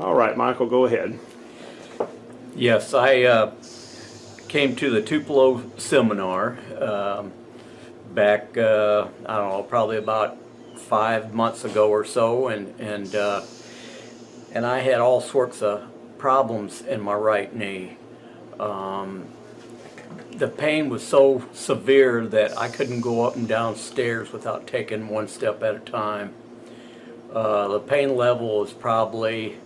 All right, Michael, go ahead. Yes, I came to the Tupelo seminar back, I don't know, probably about 5 months ago or so, and I had all sorts of problems in my right knee. The pain was so severe that I couldn't go up and down stairs without taking one step at a time. The pain level was probably,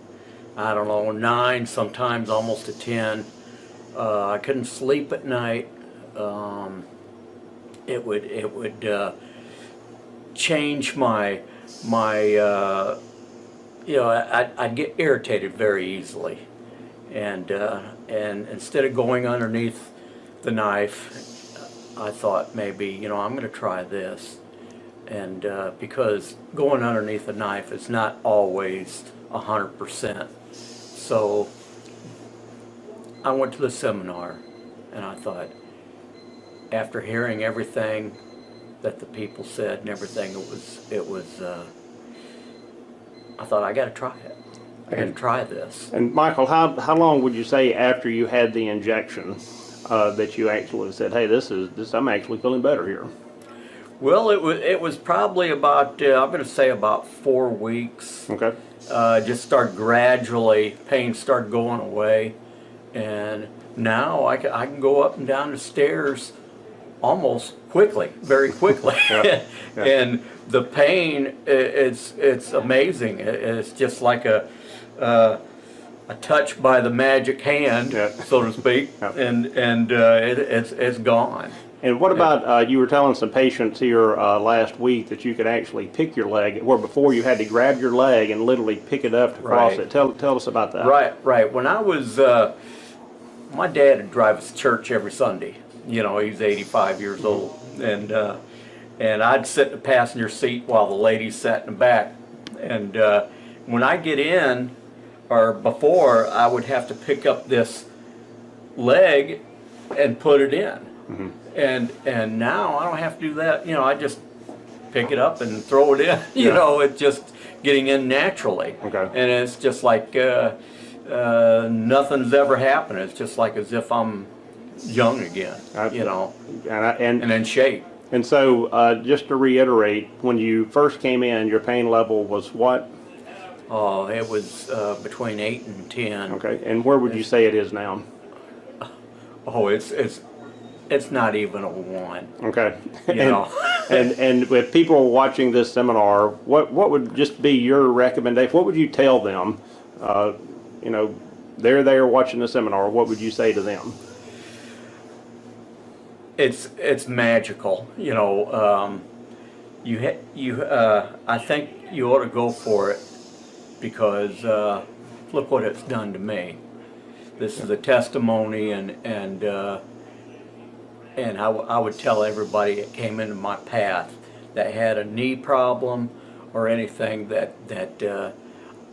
I don't know, 9, sometimes almost a 10. I couldn't sleep at night. It would change my I'd get irritated very easily, and instead of going underneath the knife, I thought maybe I'm going to try this, and because going underneath the knife is not always 100%. So I went to the seminar, and I thought, after hearing everything that the people said and everything, I thought, I got to try it. I got to try this. And Michael, how long would you say after you had the injection that you actually said, hey, I'm actually feeling better here? Well, it was probably about I'm going to say about 4 weeks. Okay. Just start gradually, pain started going away, and now I can go up and down the stairs almost quickly, very quickly. Yeah. Yeah. And the pain, it's amazing. It's just like a touch by the magic hand, yeah, so to speak, yeah, and it's gone. And what about, you were telling some patients here last week that you could actually pick your leg, where before you had to grab your leg and literally pick it up to cross Right. it. Tell us about that. Right. When I was, my dad would drive us to church every Sunday. He's 85 years old, and I'd sit in the passenger seat while the ladies sat in the back. And when I get in, or before, I would have to pick up this leg and put it in. Mm-hmm. And now I don't have to do that. I just pick it up and throw it in. Yeah. It's just getting in naturally. Okay. And it's just like nothing's ever happened. It's just like as if I'm young again. And in shape. And so, just to reiterate, when you first came in, your pain level was what? Oh, it was between 8 and 10. Okay. And where would you say it is now? Oh, it's not even a 1. Okay. And and with people watching this seminar, what would just be your recommendation? What would you tell them? They're there watching the seminar. What would you say to them? It's magical. I think you ought to go for it, because look what it's done to me. This is a testimony, and I would tell everybody that came into my path that had a knee problem or anything that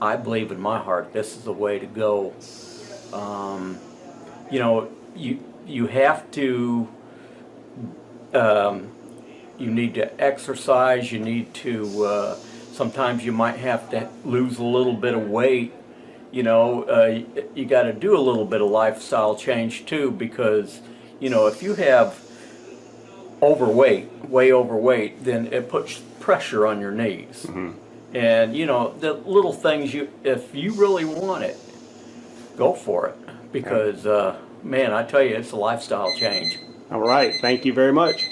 I believe in my heart this is the way to go. You have to. You need to exercise. You need to. Sometimes you might have to lose a little bit of weight. You got to do a little bit of lifestyle change too, because if you have way overweight, then it puts pressure on your knees. Mm-hmm. And the little things, if you really want it, go for it, because man, I tell you, it's a lifestyle change. All right. Thank you very much.